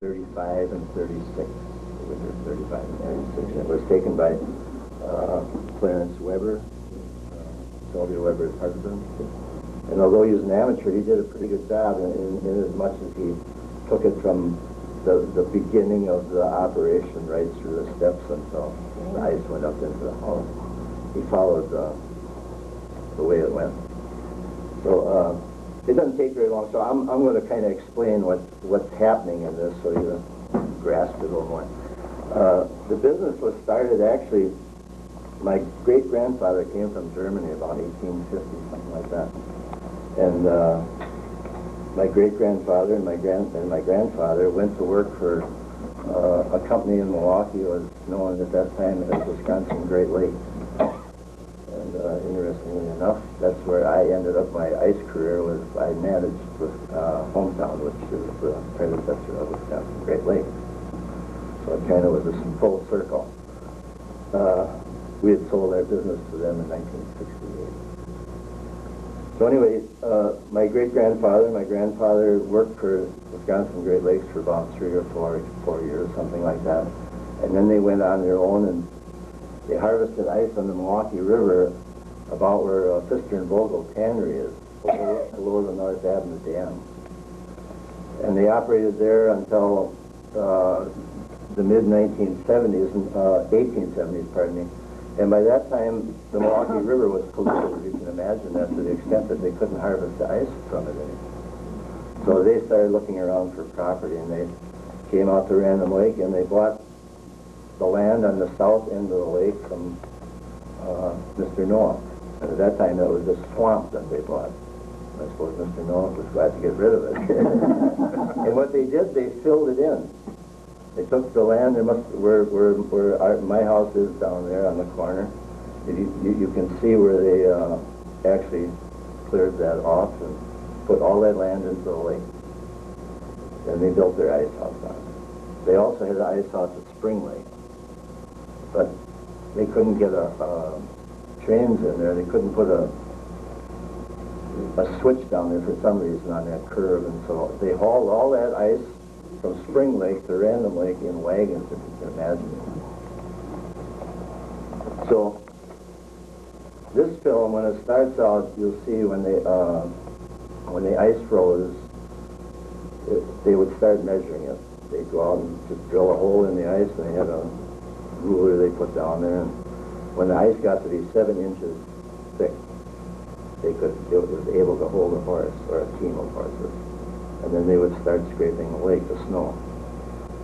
35 and 36. It was 35 and 36. And it was taken by Clarence Weber, Sylvia Weber's husband. And although he was an amateur, he did a pretty good job in as much as he took it from the beginning of the operation right through the steps until the ice went up into the house. He followed the way it went. So it doesn't take very long. So I'm going to kind of explain what's happening in this so you grasp it a little more. The business was started actually. My great-grandfather came from Germany about 1850, something like that. And my great-grandfather and my grandfather went to work for a company in Milwaukee. It was known at that time as Wisconsin Great Lakes. And interestingly enough, that's where I ended up my ice career. I managed with Hometown, which is the predecessor of Wisconsin Great Lakes. So it kind of was a full circle. We had sold our business to them in 1968. So anyway, my great-grandfather and my grandfather worked for Wisconsin Great Lakes for about 3 or 4 years, something like that. And then they went on their own and they harvested ice on the Milwaukee River about where Pfister and Vogel Tannery is, below the North Avenue Dam. And they operated there until the mid-1970s, 1870s, pardon me. And by that time, the Milwaukee River was polluted, you can imagine that, to the extent that they couldn't harvest the ice from it anymore. So they started looking around for property, and they came out to Random Lake, and they bought the land on the south end of the lake from Mr. Noah. And at that time, it was a swamp that they bought. I suppose Mr. Noah was glad to get rid of it. And what they did, they filled it in. They took the land. Where my house is down there on the corner. You can see where they actually cleared that off and put all that land into the lake. And they built their ice house on it. They also had an ice house at Spring Lake, but they couldn't get trains in there. They couldn't put a switch down there for some reason on that curve, and so they hauled all that ice from Spring Lake to Random Lake in wagons, if you can imagine it. So this film, when it starts out, you'll see when the ice froze, they would start measuring it. They'd go out and just drill a hole in the ice, and they had a ruler they put down there, and when the ice got to be 7 inches thick, it was able to hold a horse or a team of horses. And then they would start scraping the lake to snow,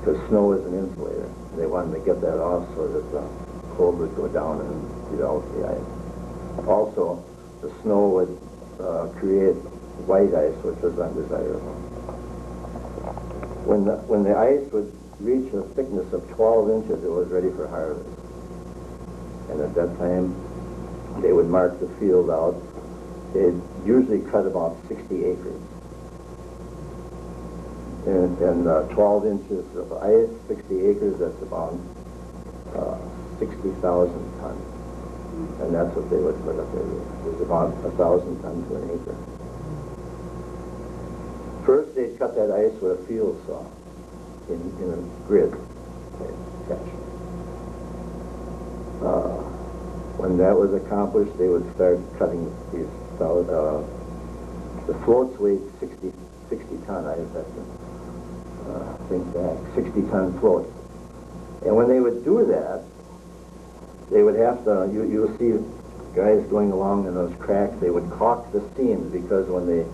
because snow is an insulator. They wanted to get that off so that the cold would go down and develop the ice. Also, the snow would create white ice, which was undesirable. When the ice would reach a thickness of 12 inches, it was ready for harvest. And at that time, they would mark the field out. They'd usually cut about 60 acres. And 12 inches of ice, 60 acres, that's about 60,000 tons. And that's what they would put up there. It was about 1,000 tons to an acre. First, they'd cut that ice with a field saw in a grid. When that was accomplished, they would start cutting these solid, the floats weighed 60 ton, I have to think back, 60-ton floats. And when they would do that, they would have to, you'll see guys going along in those cracks, they would caulk the seams, because when they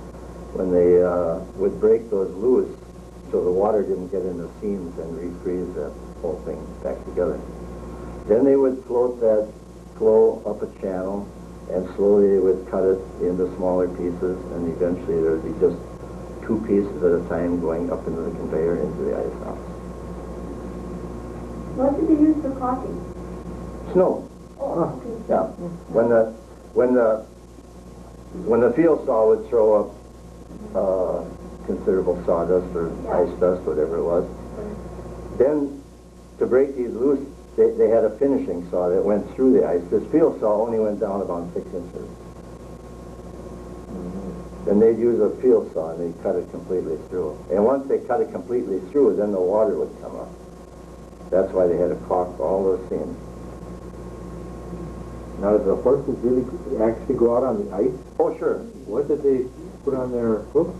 would break those loose, so the water didn't get in the seams and refreeze that whole thing back together. Then they would float that flow up a channel, and slowly they would cut it into smaller pieces, and eventually there would be just 2 pieces at a time going up into the conveyor into the ice house. What did they use for caulking? Snow. Oh, okay. Yeah. When the field saw would throw up considerable sawdust or ice dust, whatever it was, then to break these loose, they had a finishing saw that went through the ice. This field saw only went down about 6 inches. And they'd use a field saw and they'd cut it completely through. And once they cut it completely through, then the water would come up. That's why they had to caulk all those seams. Now, did the horses really actually go out on the ice? Oh, sure. What did they put on their hoofs?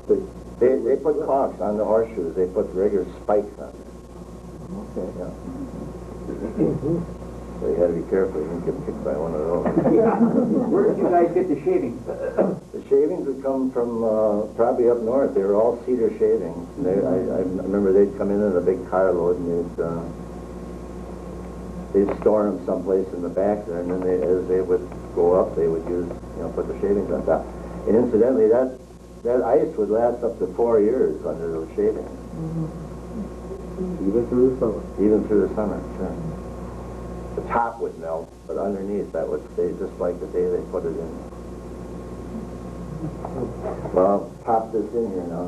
They put caulks on the horseshoes. They put regular spikes on them. Okay. Yeah. So you had to be careful. You didn't get kicked by one of those. Where did you guys get the shavings? The shavings would come from probably up north. They were all cedar shavings. I remember they'd come in a big carload and they'd store them someplace in the back there, and then as they would go up, they would use, put the shavings on top. And incidentally, that ice would last up to 4 years under those shavings. Even through the summer? Even through the summer, sure. The top would melt, but underneath that would stay just like the day they put it in. Well, I'll pop this in here now.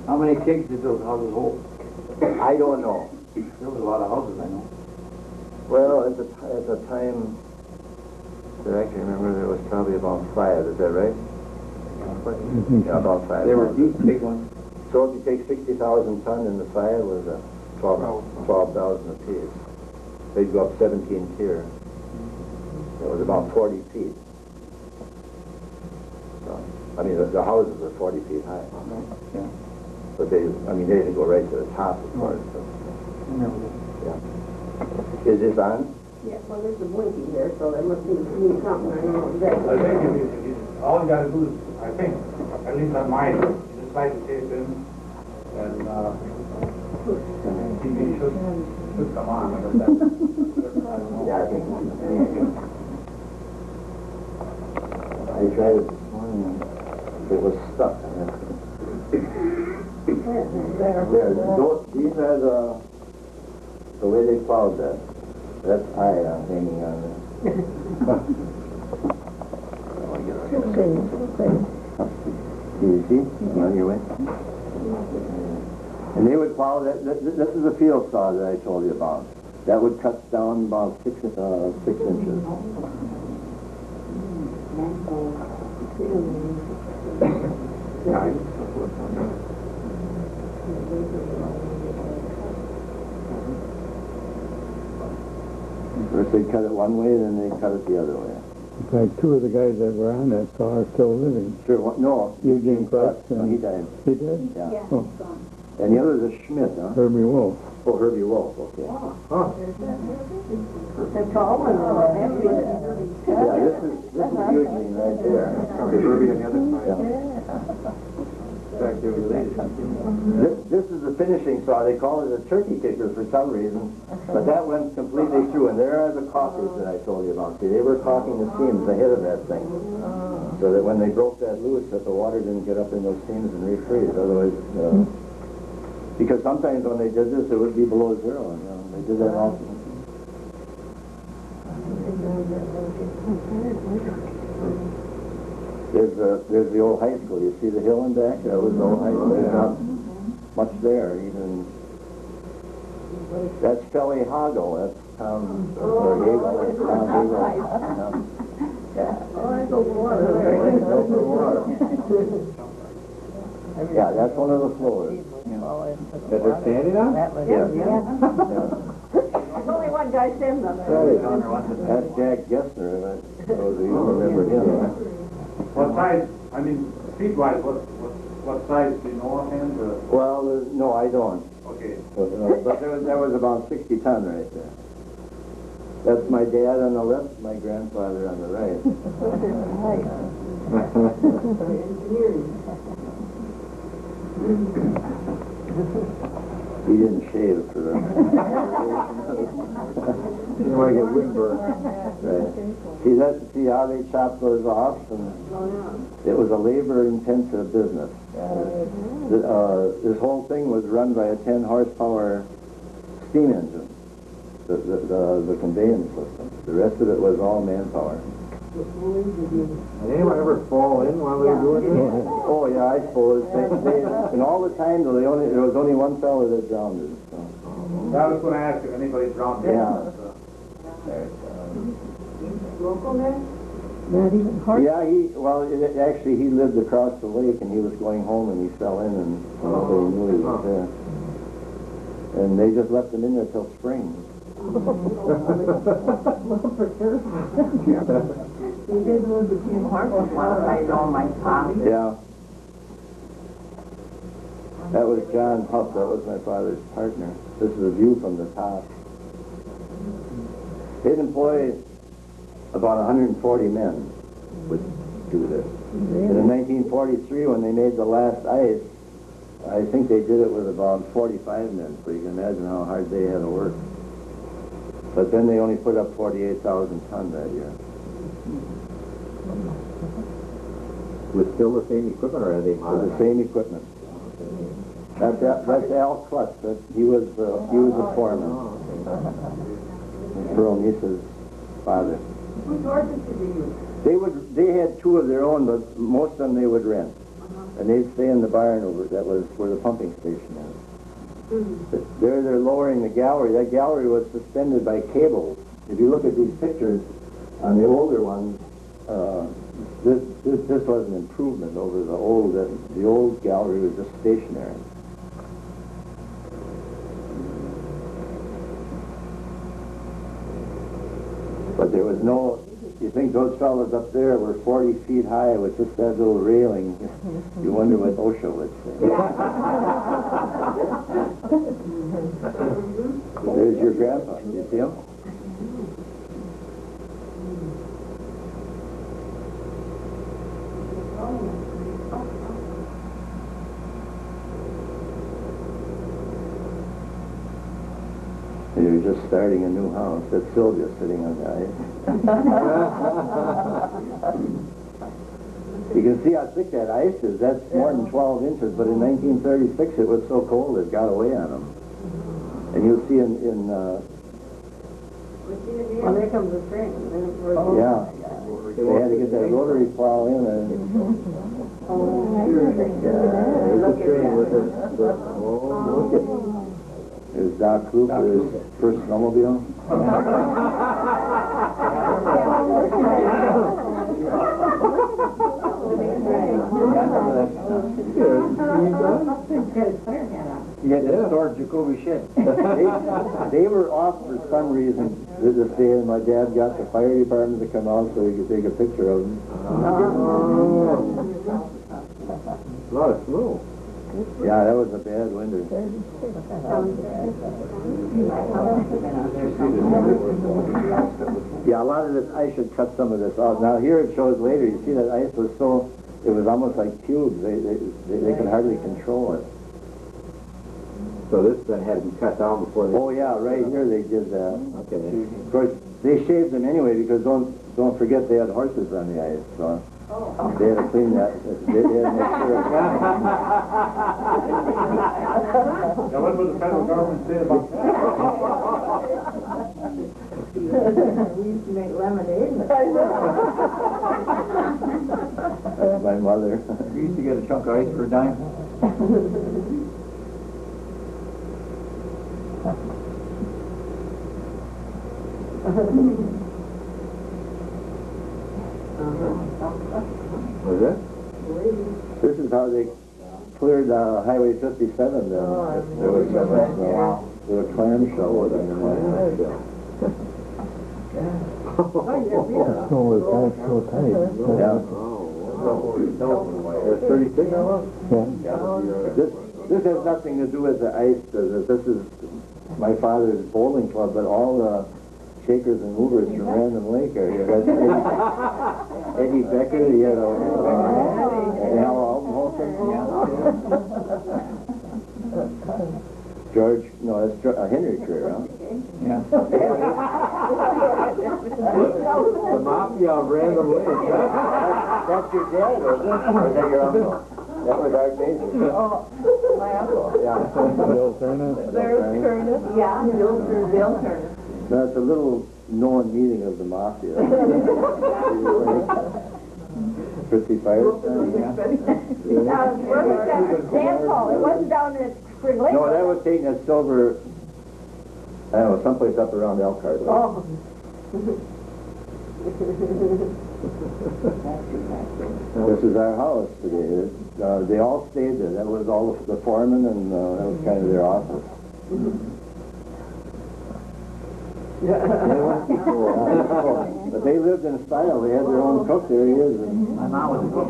How many pigs did those houses hold? I don't know. There was a lot of houses, I know. Well, at the time, I actually remember there was probably about 5. Is that right? Yeah, about 5. They were deep, big ones. So if you take 60,000 ton and the 5 was 12,000 apiece. They'd go up 17 tier. It was about 40 feet. So, I mean, the houses were 40 feet high. Yeah. But they didn't go right to the top, of course. So. Yeah. Is this on? Yeah, well, there's a blinking there, so there must be something. I don't know exactly. I think all you gotta do is, I think, at least on mine, you just slide the tape in, and TV should come on. Yeah, I think. I tried it this morning. It was stuck. There. These are the way they plowed that. That's iron hanging on there. Do you see? On your way? And they would plow that. This is a field saw that I told you about. That would cut down about 6 inches. First they cut it one way, then they cut it the other way. In fact, 2 of the guys that were on that saw are still living. Sure, no. Eugene Clark. He died. He did? Yeah. Oh, And the other is a Schmidt, huh? Herbie Wolf. Oh, Herbie Wolf, okay. The tall one, Yeah, this is Eugene right there. Herbie on the other side. Yeah. In fact, they're related. This is the finishing saw. They call it a turkey kicker for some reason, but that went completely through. And there are the caulkers that I told you about. See, they were caulking the seams ahead of that thing, so that when they broke that loose, that the water didn't get up in those seams and refreeze. Otherwise, because sometimes when they did this, it would be below 0. They did that also. There's the old high school. You see the hill in back? That was the old high school. There's not much there, even. That's Felly Hagel. That's Tom, or Hagel. That's Tom Hagel. Yeah, that's one of the floors. That they're standing on? Yeah. There's only one guy standing on That's Jack Gessner. So do you remember him? What size, feet-wise, what size do you know offhand? Well, no, I don't. Okay. But there was about 60 ton right there. That's my dad on the left, my grandfather on the right. He didn't shave for the... You don't want to get windburn. Right. See how they chopped those off? And it was a labor-intensive business. This whole thing was run by a 10-horsepower steam engine, the conveyance system. The rest of it was all manpower. Did anyone ever fall in while they were doing this? Oh, yeah, I suppose. And all the time, though, there was only one fellow that drowned it. So. I was going to ask if anybody drowned. Yeah. Local there? Not even horse? Yeah, actually, he lived across the lake, and he was going home, and he fell in, and nobody knew he was there. And they just left him in there till spring. Well, for sure. He did lose a few horses once, I know my father. Yeah. That was John Huff. That was my father's partner. This is a view from the top. They'd employ about 140 men would do this. And in 1943, when they made the last ice, I think they did it with about 45 men, so you can imagine how hard they had to work. But then they only put up 48,000 tons that year. With still the same equipment, or are they With modern? the same equipment. That's Al Klutz. He was a foreman. Pearl Niece's father. Whose horses did they use? They had two of their own, but most of them they would rent. And they'd stay in the barn over, that was where the pumping station is. There they're lowering the gallery. That gallery was suspended by cables. If you look at these pictures on the older ones, this was an improvement over the old gallery was just stationary. But there was no, you think those fellas up there were 40 feet high with just that little railing. You wonder what OSHA would say. There's your grandpa. You see him? He was just starting a new house. That's Sylvia sitting on the ice. You can see how thick that ice is. That's more than 12 inches, but in 1936 it was so cold it got away on them. And you'll see Well, there comes the spring. yeah, they had to get that rotary plow in and There's a train with it. Oh, look at there's Doc Kloop with his first snowmobile. You had to store Jacoby shit. They were off for some reason this day, and my dad got the fire department to come out so he could take a picture of them. a lot of snow. Yeah, that was a bad winter. Yeah, a lot of this, I should cut some of this off. Now here it shows later, you see that ice was so, it was almost like cubes. They could hardly control it. So this then had to be cut down before they... Oh yeah, right here they did that. Okay. Of course, they shaved them anyway because don't forget they had horses on the ice, so they had to clean that. They had to make sure. Now, what would the federal government say about that? We used to make lemonade. That's my mother. You used to get a chunk of ice for a dime. Was it? This is how they cleared Highway 57. There was so much snow. There were clamshell in there. Snow was packed so tight. Yeah. There's 36 of them? This has nothing to do with the ice business. This is my father's bowling club, but all the shakers and movers from Random Lake are here. That's Eddie Becker, he had and Al Aldenholzer. George, no, that's Henry Career, huh? Yeah. The Mafia of Random Lake. That's your dad, or is that your uncle? That was our Major. My uncle. Yeah. Bill Turner. There's Turner. Yeah, Bill Turner. That's a little known meeting of the Mafia. Fritzy Firestein. Where was that? Dance hall. It wasn't down at Spring Lake. No, that was taken at Silver, I don't know, someplace up around Elkhart. Oh. This is our house today. They all stayed there. That was all the foreman, and that was kind of their office. But they lived in style. They had their own cook. There he is. My mom was a cook.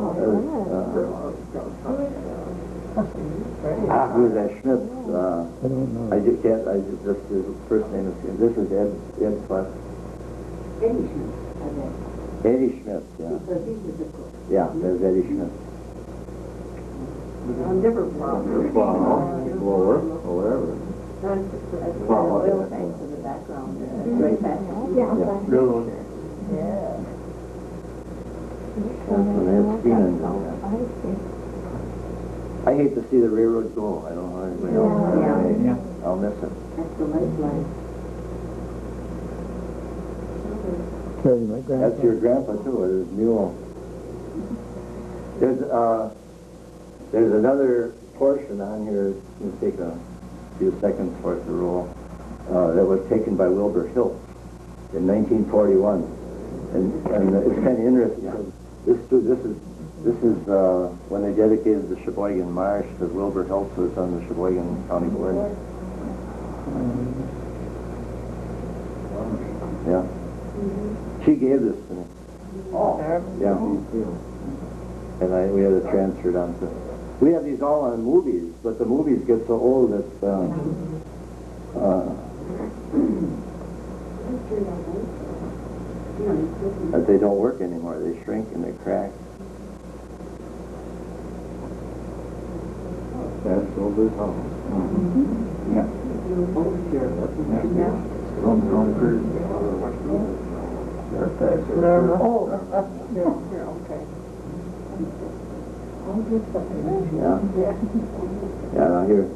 Who is that Schmidt? I don't know. I just can't. Just his first name is. This is Ed Fuss. Eddie Schmidt. Eddie Schmidt. Yeah. Because he was a cook. Yeah. There's Eddie Schmidt. I'm never from. Lower, or wherever. Oil tanks in the background. Great factory. Railroad. Yeah. That's when they had Stevens on that. I hate to see the railroad go. I don't know how anybody else. Yeah. I'll miss it. That's the lifeline. Carry my grandpa. That's your grandpa too. His mule. There's another portion on here. It'll take a few seconds for it to roll. That was taken by Wilbur Hilt in 1941, and it's kind of interesting. This is when they dedicated the Sheboygan Marsh, because Wilbur Hilt was on the Sheboygan County Board. Yeah. She gave this to me. Oh. Yeah. And we had it transferred onto. We have these all on movies, but the movies get so old that they don't work anymore. They shrink and they crack. That's Wilbur's house. Yeah. Yeah. Yeah. Now here,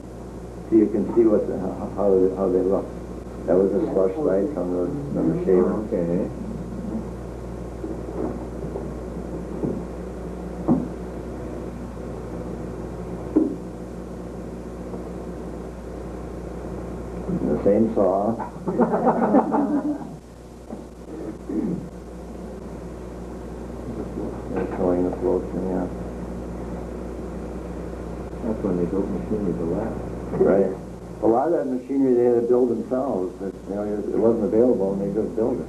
so you can see what how they look. That was a slush slide from the shaver. Okay. The same saw. They're showing the flotation, yeah. That's when they built machinery to last. Right. A lot of that machinery they had to build themselves. It wasn't available, and they just built it.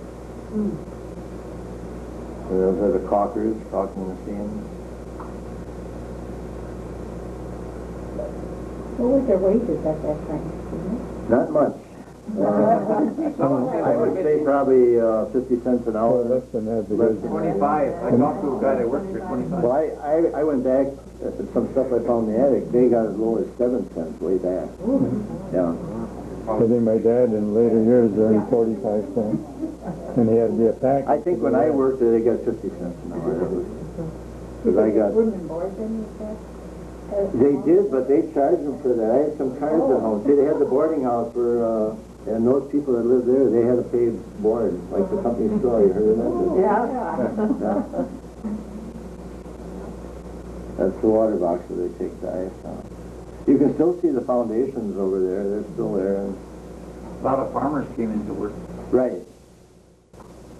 So those are the caulking machines. What was their wages at that time? Not much. I would say probably 50 cents an Oh, hour. less than that. Less Because than 25. I talked to a guy that worked for 25. Well, I went back to some stuff I found in the attic. They got as low as 7 cents way back. Yeah. I think my dad in later years earned 45 cents. And he had to be a pack. I think when I worked there, they got 50 cents an hour. Because I got... Room and board then, you said? They did, but they charged them for that. I had some cars at home. See, they had the boarding house for, and those people that lived there, they had to pay board, like the company store. You heard of that? Yeah. Yeah. That's the water box where they take the ice out. You can still see the foundations over there. They're still there. And, A lot of farmers came into work. right.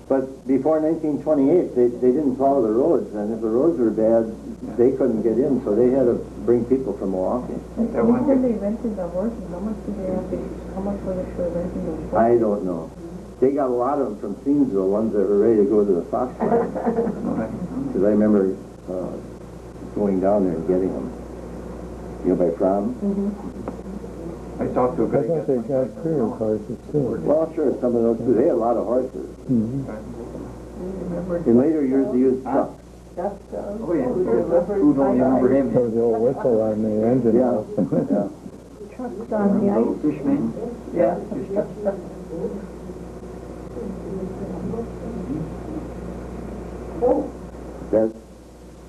But before 1928, they didn't plow the roads, and if the roads were bad, they couldn't get in, so they had to bring people from Milwaukee. You said they rented the horses, how much did they have to, how much was it for renting those horses? I don't know. They got a lot of them from Thiensville, ones that were ready to go to the Fox Line. Because I remember going down there and getting them. You know, by Fromm? I talked to a I guy. thought they got career horses too. Well, sure, some of those too. They had a lot of horses. Mm-hmm. In later years, they used trucks. Oh, yeah. Who don't remember him? There was the old whistle on the engine. Yeah, house. yeah. Trucks on the Little ice. fishman. Yeah.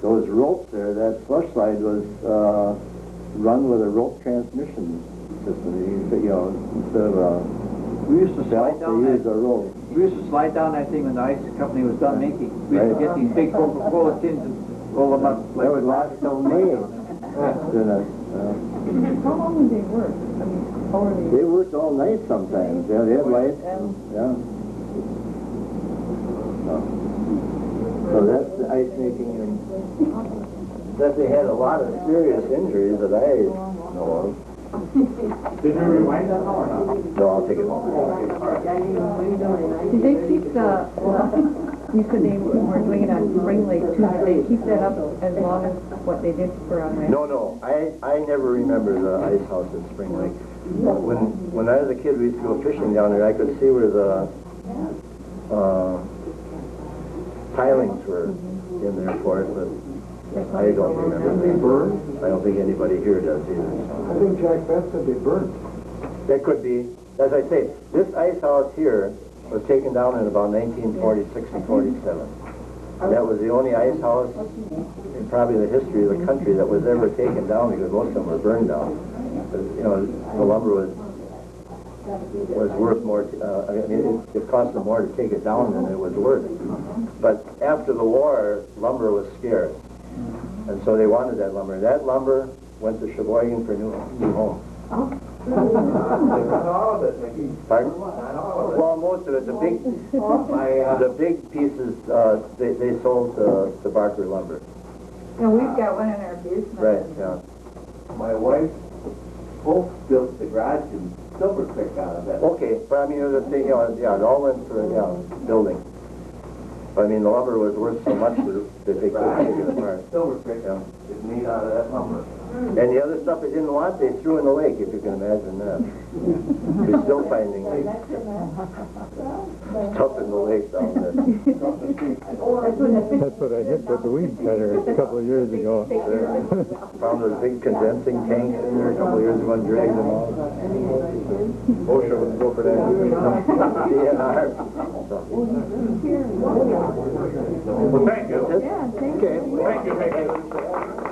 Those ropes there, that slush slide was run with a rope transmission system. You know, instead of a We used to slide belt, down they used that. a rope. We used to slide down that thing when the ice company was done making. We used to Right. get these big Coca-Cola tins and roll them up. That would last till May. How long did they work? I mean, how were they? They worked all night sometimes. Yeah, they had lights. Yeah. So that's the ice making, and that they had a lot of serious injuries that I know Did you rewind that now or not? of. No, I'll take it home. Did they keep the, you said they were doing it on Spring Lake too, did they keep that up as long as what they did for on Red? No, I never remember the ice house at Spring Lake. When I was a kid, we used to go fishing down there. I could see where the pilings were in there for it, but I don't remember. They burned? I don't think anybody here does either. I think Jack Beth said they burned. That could be. As I say, this ice house here was taken down in about 1946 and 47. That was the only ice house in probably the history of the country that was ever taken down, because most of them were burned down. But, you know, the lumber was worth more. I mean, it cost them more to take it down than it was worth. But after the war, lumber was scarce, and so they wanted that lumber. That lumber went to Sheboygan for new homes. Not all of it, Mickey. Pardon? Not all of it. Well, most of it. The big pieces they sold to Barker Lumber. And we've got one in our basement. Right. Yeah. My wife, folks built the garage in Silver Creek out of that. Okay, but I mean, the thing, you know, yeah, it all went for building. But I mean, the lumber was worth so much that they couldn't take it apart. Silver Creek Yeah. is made out of that lumber. And the other stuff they didn't want, they threw in the lake, if you can imagine that. We're still finding stuff in the lake down there. That's what I hit with the weed cutter a couple of years ago. Found those big condensing tanks in there a couple of years ago and dragged them out. OSHA wouldn't go for that. DNR. Well, thank you. Okay. Thank you, Mickey.